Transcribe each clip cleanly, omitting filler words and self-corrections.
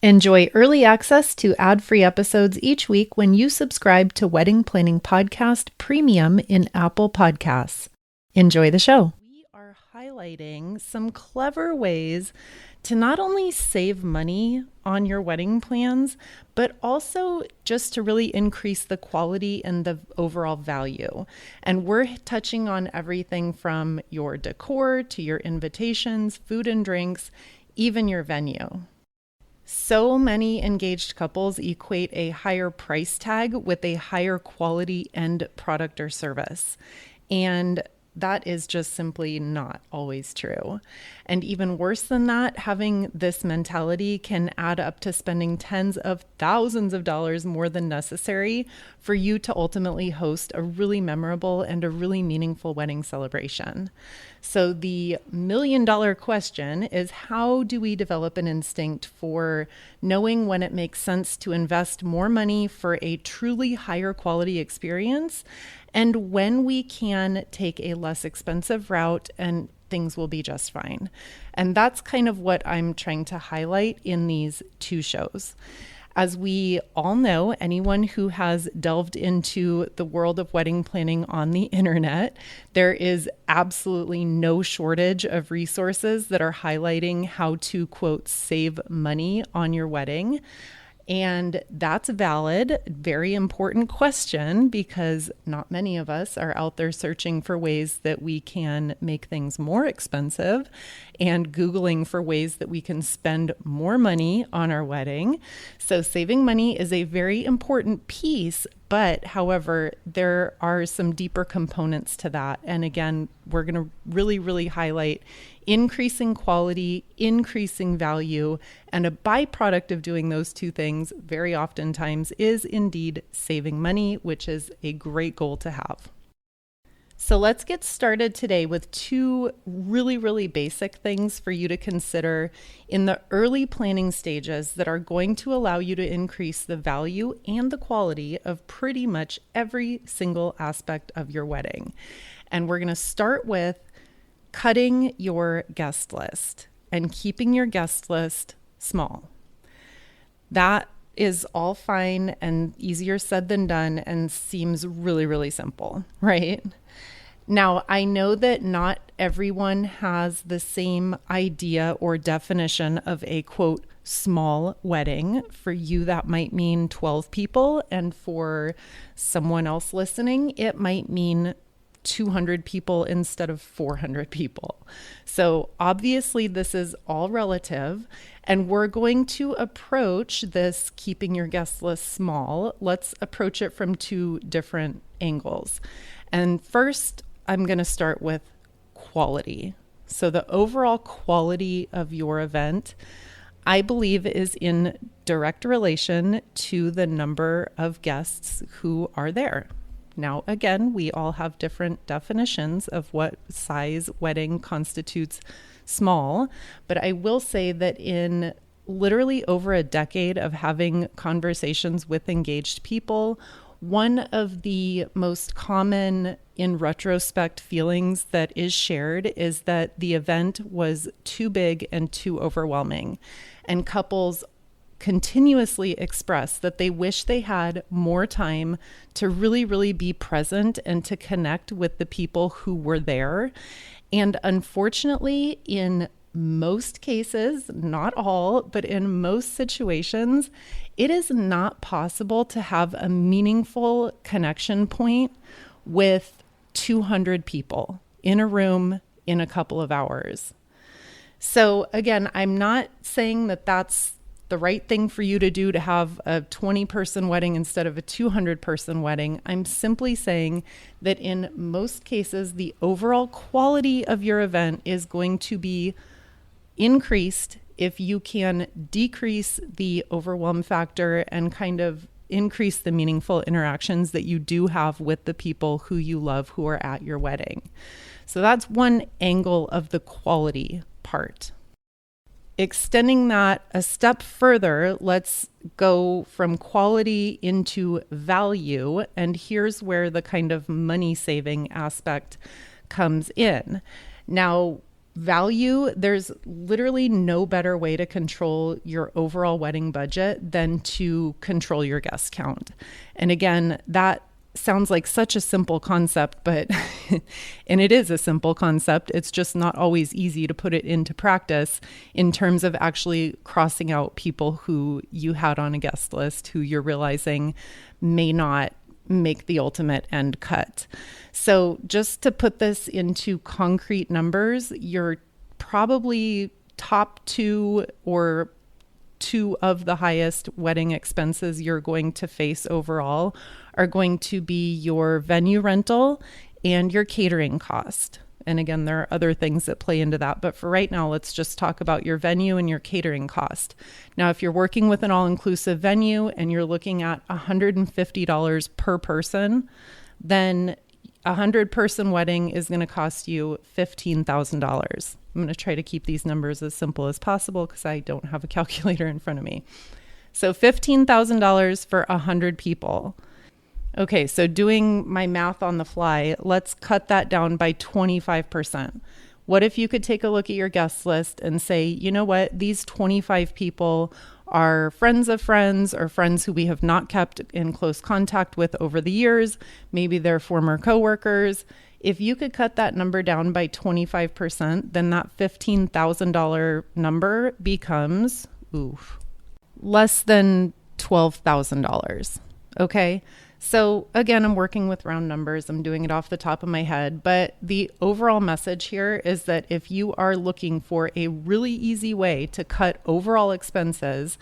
Enjoy early access to ad-free episodes each week when you subscribe to Wedding Planning Podcast Premium in Apple Podcasts. Enjoy the show. We are highlighting some clever ways to not only save money on your wedding plans, but also just to really increase the quality and the overall value. And we're touching on everything from your decor to your invitations, food and drinks, even your venue. So many engaged couples equate a higher price tag with a higher quality end product or service. And that is just simply not always true. And even worse than that, having this mentality can add up to spending tens of thousands of dollars more than necessary for you to ultimately host a really memorable and a really meaningful wedding celebration. So the million-dollar question is, how do we develop an instinct for knowing when it makes sense to invest more money for a truly higher quality experience, and when we can take a less expensive route and things will be just fine? And that's kind of what I'm trying to highlight in these two shows. As we all know, anyone who has delved into the world of wedding planning on the internet, there is absolutely no shortage of resources that are highlighting how to, quote, save money on your wedding. And that's valid, very important question, because not many of us are out there searching for ways that we can make things more expensive and Googling for ways that we can spend more money on our wedding. So saving money is a very important piece, but however, there are some deeper components to that. And again, we're going to really highlight increasing quality, increasing value, and a byproduct of doing those two things very oftentimes is indeed saving money, which is a great goal to have. So let's get started today with two really basic things for you to consider in the early planning stages that are going to allow you to increase the value and the quality of pretty much every single aspect of your wedding. And we're going to start with cutting your guest list and keeping your guest list small. That is all fine and easier said than done and seems really simple, right? Now, I know that not everyone has the same idea or definition of a, quote, small wedding. For you, that might mean 12 people. And for someone else listening, it might mean 200 people instead of 400 people. So obviously this is all relative, and we're going to approach this keeping your guest list small. Let's approach it from two different angles. And first, I'm going to start with quality. So the overall quality of your event, I believe, is in direct relation to the number of guests who are there. Now, again, we all have different definitions of what size wedding constitutes small, but I will say that in literally over a decade of having conversations with engaged people, one of the most common in retrospect feelings that is shared is that the event was too big and too overwhelming, and couples continuously express that they wish they had more time to really be present and to connect with the people who were there. And unfortunately, in most cases, not all, but in most situations, it is not possible to have a meaningful connection point with 200 people in a room in a couple of hours. So again, I'm not saying that that's the right thing for you to do to have a 20-person wedding instead of a 200-person wedding. I'm simply saying that in most cases, the overall quality of your event is going to be increased if you can decrease the overwhelm factor and kind of increase the meaningful interactions that you do have with the people who you love who are at your wedding. So that's one angle of the quality part. Extending that a step further, let's go from quality into value. And here's where the kind of money saving aspect comes in. Now, value, there's literally no better way to control your overall wedding budget than to control your guest count. And again, that sounds like such a simple concept, but and it is a simple concept. It's just not always easy to put it into practice in terms of actually crossing out people who you had on a guest list who you're realizing may not make the ultimate end cut. So just to put this into concrete numbers, your probably top two or two of the highest wedding expenses you're going to face overall are going to be your venue rental and your catering cost. And again, there are other things that play into that. But for right now, let's just talk about your venue and your catering cost. Now, if you're working with an all-inclusive venue and you're looking at $150 per person, then a 100-person wedding is going to cost you $15,000. I'm going to try to keep these numbers as simple as possible because I don't have a calculator in front of me. So $15,000 for 100 people. Okay, so doing my math on the fly, let's cut that down by 25%. What if you could take a look at your guest list and say, you know what, these 25 people are friends of friends or friends who we have not kept in close contact with over the years. Maybe they're former coworkers. If you could cut that number down by 25%, then that $15,000 number becomes less than $12,000. Okay. So again, I'm working with round numbers. I'm doing it off the top of my head, but the overall message here is that if you are looking for a really easy way to cut overall expenses,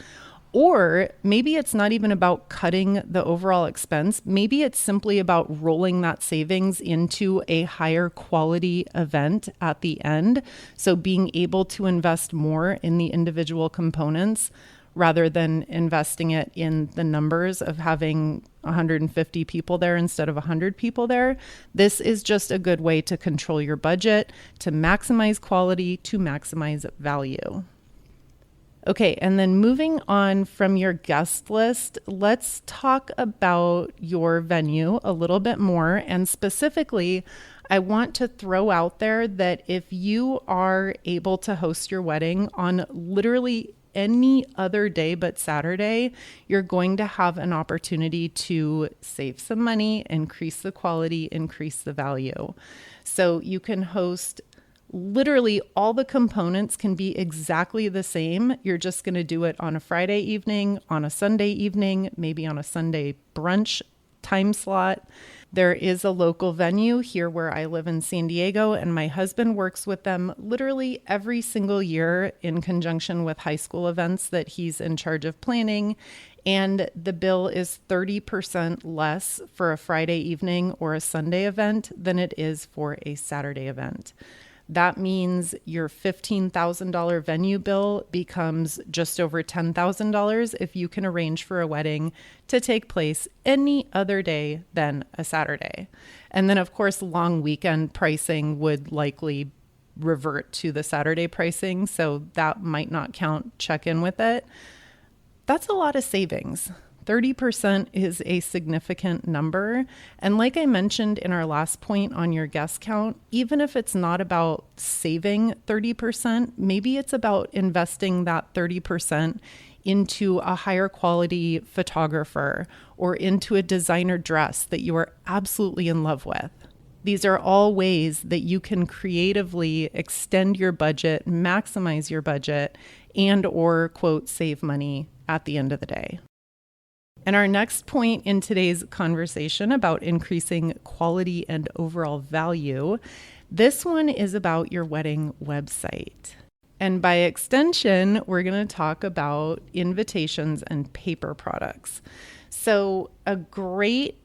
or maybe it's not even about cutting the overall expense, maybe it's simply about rolling that savings into a higher quality event at the end. So being able to invest more in the individual components rather than investing it in the numbers of having 150 people there instead of 100 people there. This is just a good way to control your budget, to maximize quality, to maximize value. Okay, and then moving on from your guest list, let's talk about your venue a little bit more. And specifically, I want to throw out there that if you are able to host your wedding on literally any other day but Saturday, you're going to have an opportunity to save some money, increase the quality, increase the value. So you can host literally all the components can be exactly the same. You're just going to do it on a Friday evening, on a Sunday evening, maybe on a Sunday brunch time slot. There is a local venue here where I live in San Diego, and my husband works with them literally every single year in conjunction with high school events that he's in charge of planning. And the bill is 30% less for a Friday evening or a Sunday event than it is for a Saturday event. That means your $15,000 venue bill becomes just over $10,000 if you can arrange for a wedding to take place any other day than a Saturday. And then, of course, long weekend pricing would likely revert to the Saturday pricing, so that might not count. Check in with it. That's a lot of savings. 30% is a significant number. And like I mentioned in our last point on your guest count, even if it's not about saving 30%, maybe it's about investing that 30% into a higher quality photographer or into a designer dress that you are absolutely in love with. These are all ways that you can creatively extend your budget, maximize your budget, and or, quote, save money at the end of the day. And our next point in today's conversation about increasing quality and overall value, this one is about your wedding website. And by extension, we're going to talk about invitations and paper products. So a great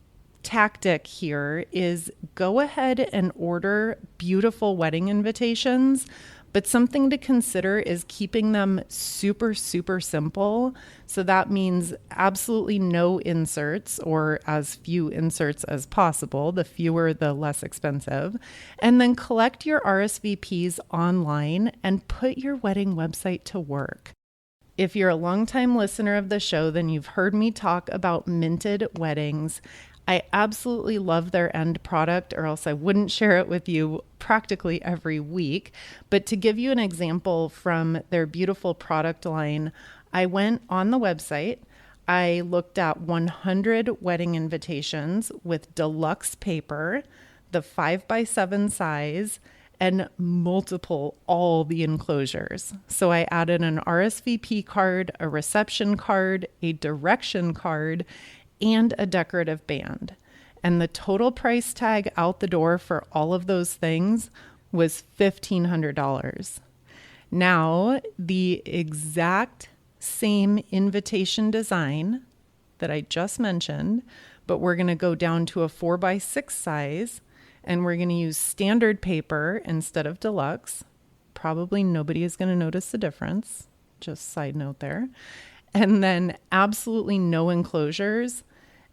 tactic here is go ahead and order beautiful wedding invitations. But something to consider is keeping them super, super simple. So that means absolutely no inserts or as few inserts as possible. The fewer, the less expensive. And then collect your RSVPs online and put your wedding website to work. If you're a longtime listener of the show, then you've heard me talk about minted weddings. I absolutely love their end product, or else I wouldn't share it with you practically every week. But to give you an example from their beautiful product line, I went on the website. I looked at 100 wedding invitations with deluxe paper, the 5x7 size, and all the enclosures. So I added an RSVP card, a reception card, a direction card, and a decorative band. And the total price tag out the door for all of those things was $1,500. Now, the exact same invitation design that I just mentioned, but we're going to go down to a 4x6 size, and we're going to use standard paper instead of deluxe. Probably nobody is going to notice the difference. Just side note there. And then absolutely no enclosures.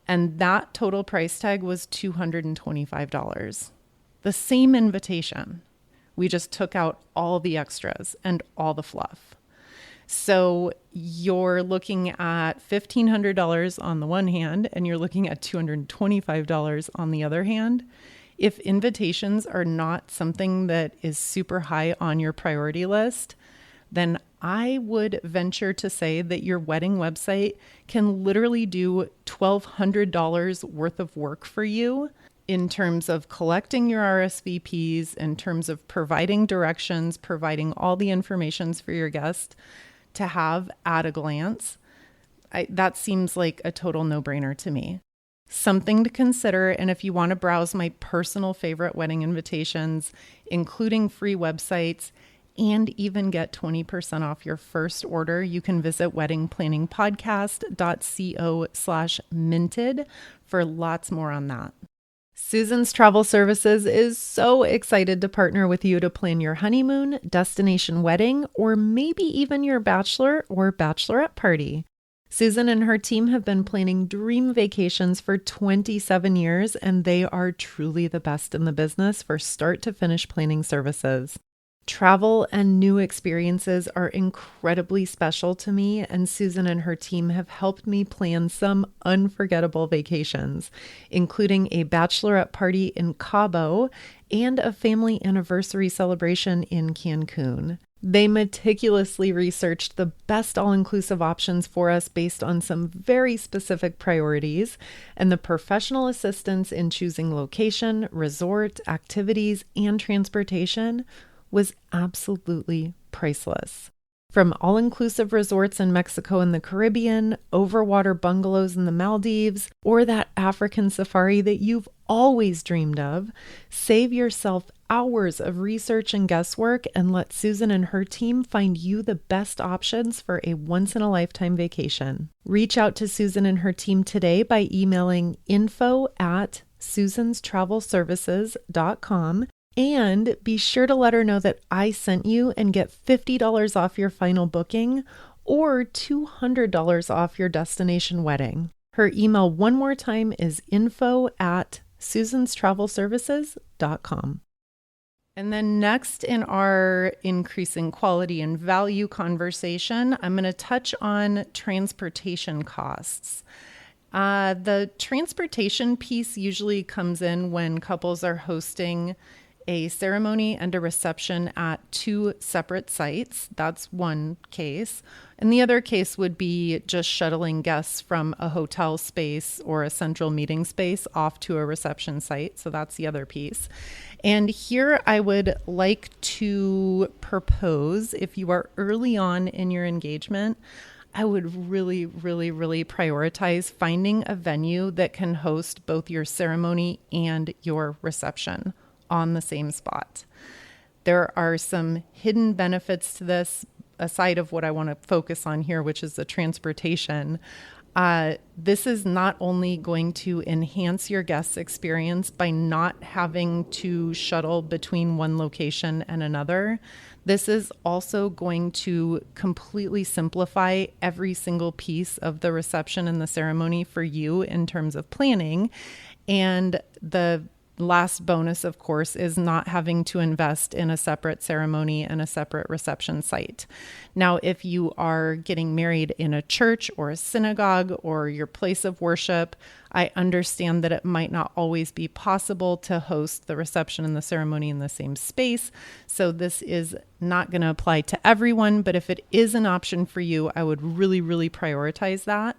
And that total price tag was $225. The same invitation. We just took out all the extras and all the fluff. So you're looking at $1,500 on the one hand, and you're looking at $225 on the other hand. If invitations are not something that is super high on your priority list, then I would venture to say that your wedding website can literally do $1,200 worth of work for you in terms of collecting your RSVPs, in terms of providing directions, providing all the information for your guest to have at a glance. That seems like a total no-brainer to me. Something to consider, and if you want to browse my personal favorite wedding invitations, including free websites, and even get 20% off your first order, you can visit weddingplanningpodcast.co/minted for lots more on that. Susan's Travel Services is so excited to partner with you to plan your honeymoon, destination wedding, or maybe even your bachelor or bachelorette party. Susan and her team have been planning dream vacations for 27 years, and they are truly the best in the business for start to finish planning services. Travel and new experiences are incredibly special to me, and Susan and her team have helped me plan some unforgettable vacations, including a bachelorette party in Cabo and a family anniversary celebration in Cancun. They meticulously researched the best all-inclusive options for us based on some very specific priorities, and the professional assistance in choosing location, resort, activities, and transportation was absolutely priceless. From all-inclusive resorts in Mexico and the Caribbean, overwater bungalows in the Maldives, or that African safari that you've always dreamed of, save yourself hours of research and guesswork and let Susan and her team find you the best options for a once-in-a-lifetime vacation. Reach out to Susan and her team today by emailing info@susanstravelservices.com. And be sure to let her know that I sent you and get $50 off your final booking or $200 off your destination wedding. Her email one more time is info@susanstravelservices.com. And then next in our increasing quality and value conversation, I'm going to touch on transportation costs. The transportation piece usually comes in when couples are hosting a ceremony and a reception at two separate sites. That's one case. And the other case would be just shuttling guests from a hotel space or a central meeting space off to a reception site. So that's the other piece. And here I would like to propose, if you are early on in your engagement, I would really prioritize finding a venue that can host both your ceremony and your reception on the same spot. There are some hidden benefits to this aside of what I want to focus on here, which is the transportation. This is not only going to enhance your guest's experience by not having to shuttle between one location and another. This is also going to completely simplify every single piece of the reception and the ceremony for you in terms of planning. And the last bonus, of course, is not having to invest in a separate ceremony and a separate reception site. Now, if you are getting married in a church or a synagogue or your place of worship, I understand that it might not always be possible to host the reception and the ceremony in the same space. So this is not going to apply to everyone, but if it is an option for you, I would really, really prioritize that.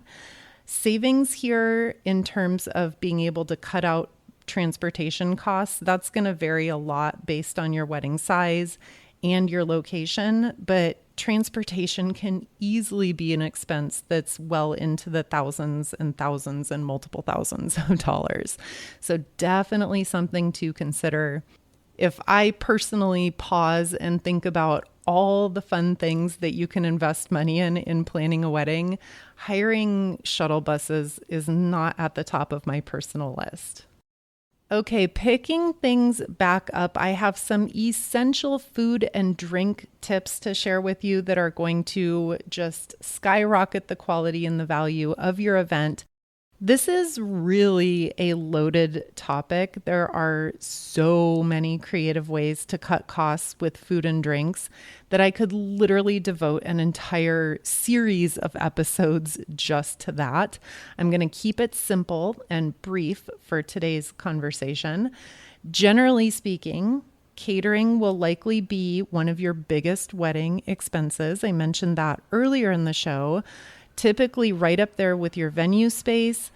Savings here in terms of being able to cut out transportation costs, that's going to vary a lot based on your wedding size and your location, but transportation can easily be an expense that's well into the thousands and multiple thousands of dollars. So definitely something to consider. If I personally pause and think about all the fun things that you can invest money in planning a wedding, hiring shuttle buses is not at the top of my personal list. Okay, picking things back up, I have some essential food and drink tips to share with you that are going to just skyrocket the quality and the value of your event. This is really a loaded topic. There are so many creative ways to cut costs with food and drinks that I could literally devote an entire series of episodes just to that. I'm going to keep it simple and brief for today's conversation. Generally speaking, catering will likely be one of your biggest wedding expenses. I mentioned that earlier in the show. Typically right up there with your venue space.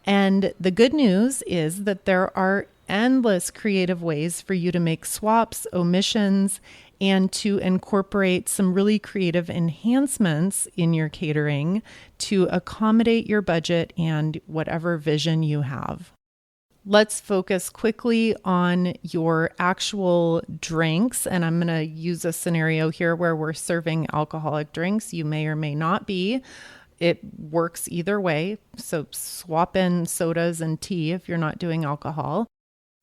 And the good news is that there are endless creative ways for you to make swaps, omissions, and to incorporate some really creative enhancements in your catering to accommodate your budget and whatever vision you have. Let's focus quickly on your actual drinks. And I'm going to use a scenario here where we're serving alcoholic drinks. You may or may not be. It works either way. So swap in sodas and tea if you're not doing alcohol.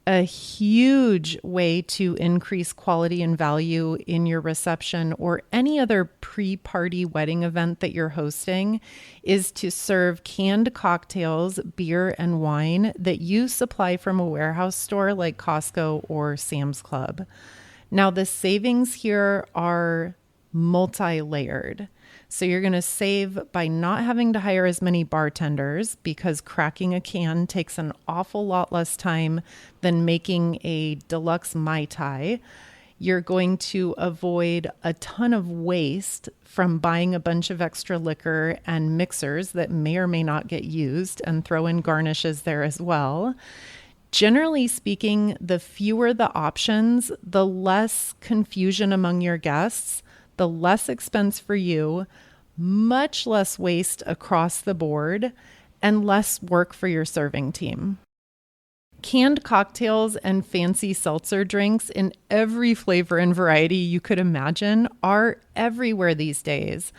A huge way to increase quality and value in your reception or any other pre-party wedding event that you're hosting is to serve canned cocktails, beer, and wine that you supply from a warehouse store like Costco or Sam's Club. Now, the savings here are multi-layered. So you're going to save by not having to hire as many bartenders because cracking a can takes an awful lot less time than making a deluxe Mai Tai. You're going to avoid a ton of waste from buying a bunch of extra liquor and mixers that may or may not get used, and throw in garnishes there as well. Generally speaking, the fewer the options, the less confusion among your guests, the less expense for you, much less waste across the board, and less work for your serving team. Canned cocktails and fancy seltzer drinks in every flavor and variety you could imagine are everywhere these days.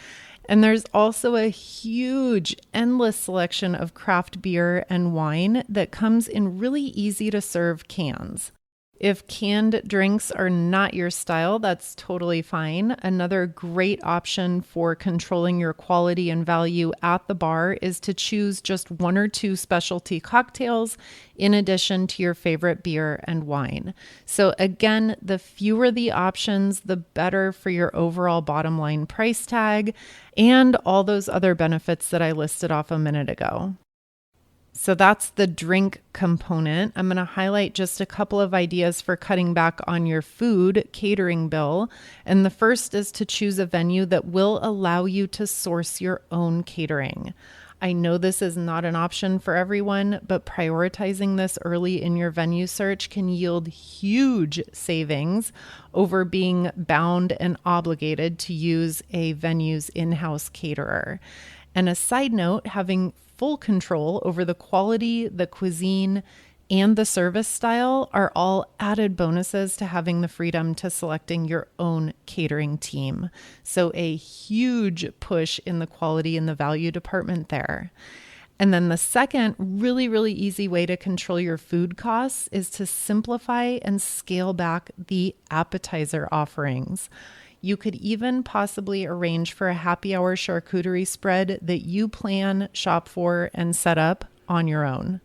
And there's also a huge, endless selection of craft beer and wine that comes in really easy to serve cans. If canned drinks are not your style, that's totally fine. Another great option for controlling your quality and value at the bar is to choose just one or two specialty cocktails in addition to your favorite beer and wine. So again, the fewer the options, the better for your overall bottom line price tag and all those other benefits that I listed off a minute ago. So that's the drink component. I'm going to highlight just a couple of ideas for cutting back on your food catering bill. And the first is to choose a venue that will allow you to source your own catering. I know this is not an option for everyone, but prioritizing this early in your venue search can yield huge savings over being bound and obligated to use a venue's in-house caterer. And a side note, having full control over the quality, the cuisine, and the service style are all added bonuses to having the freedom to selecting your own catering team. So a huge push in the quality and the value department there. And then the second really, really easy way to control your food costs is to simplify and scale back the appetizer offerings. You could even possibly arrange for a happy hour charcuterie spread that you plan, shop for, and set up on your own.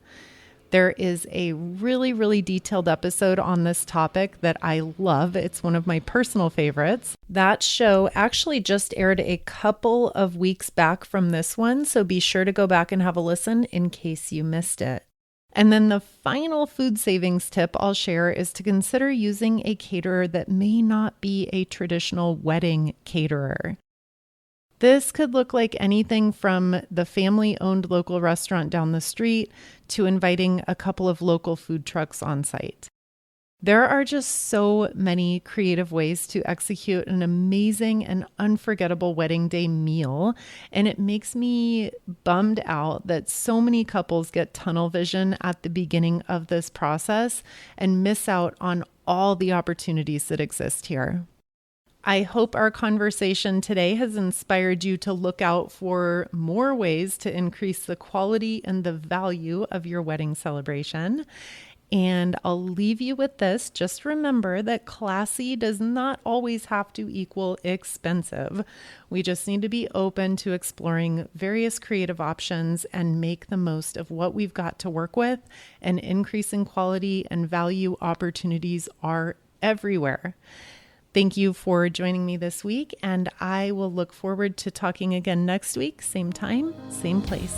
There is a really, really detailed episode on this topic that I love. It's one of my personal favorites. That show actually just aired a couple of weeks back from this one, so be sure to go back and have a listen in case you missed it. And then the final food savings tip I'll share is to consider using a caterer that may not be a traditional wedding caterer. This could look like anything from the family-owned local restaurant down the street to inviting a couple of local food trucks on site. There are just so many creative ways to execute an amazing and unforgettable wedding day meal, and it makes me bummed out that so many couples get tunnel vision at the beginning of this process and miss out on all the opportunities that exist here. I hope our conversation today has inspired you to look out for more ways to increase the quality and the value of your wedding celebration. And I'll leave you with this. Just remember that classy does not always have to equal expensive. We just need to be open to exploring various creative options and make the most of what we've got to work with. And increasing quality and value opportunities are everywhere. Thank you for joining me this week, and I will look forward to talking again next week, same time, same place.